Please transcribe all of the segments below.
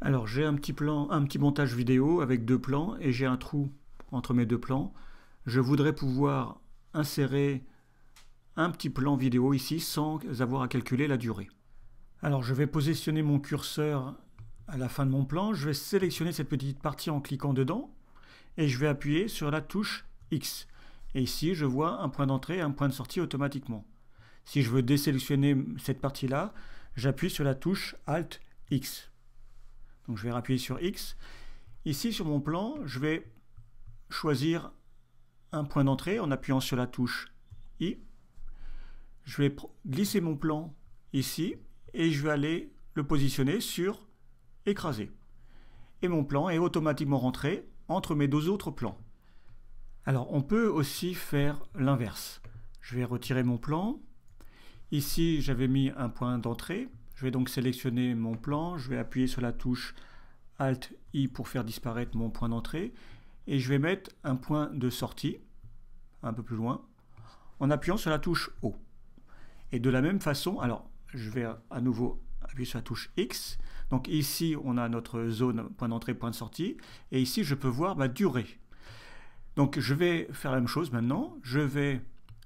Alors j'ai un petit plan, un petit montage vidéo avec deux plans et j'ai un trou entre mes deux plans. Je voudrais pouvoir insérer un petit plan vidéo ici sans avoir à calculer la durée. Alors je vais positionner mon curseur à la fin de mon plan, je vais sélectionner cette petite partie en cliquant dedans et je vais appuyer sur la touche X. Et ici je vois un point d'entrée et un point de sortie automatiquement. Si je veux désélectionner cette partie-là, j'appuie sur la touche Alt X. Donc je vais appuyer sur X. Ici sur mon plan, je vais choisir un point d'entrée en appuyant sur la touche I. Je vais glisser mon plan ici et je vais aller le positionner sur écraser. Et mon plan est automatiquement rentré entre mes deux autres plans. Alors on peut aussi faire l'inverse. Je vais retirer mon plan. Ici j'avais mis un point d'entrée. Je vais donc sélectionner mon plan. Je vais appuyer sur la touche Alt I pour faire disparaître mon point d'entrée. Et je vais mettre un point de sortie un peu plus loin en appuyant sur la touche O. Et de la même façon, alors je vais à nouveau appuyer sur la touche X. Donc ici on a notre zone point d'entrée, point de sortie. Et ici je peux voir ma durée. Donc je vais faire la même chose maintenant. Je vais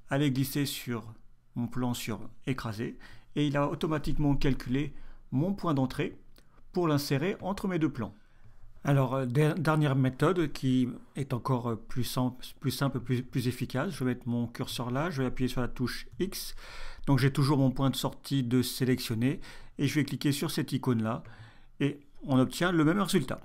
aller glisser sur mon plan sur écraser. Et il a automatiquement calculé mon point d'entrée pour l'insérer entre mes deux plans. Alors, dernière méthode qui est encore plus simple, plus efficace. Je vais mettre mon curseur là, je vais appuyer sur la touche X. Donc j'ai toujours mon point de sortie de sélectionner et je vais cliquer sur cette icône là et on obtient le même résultat.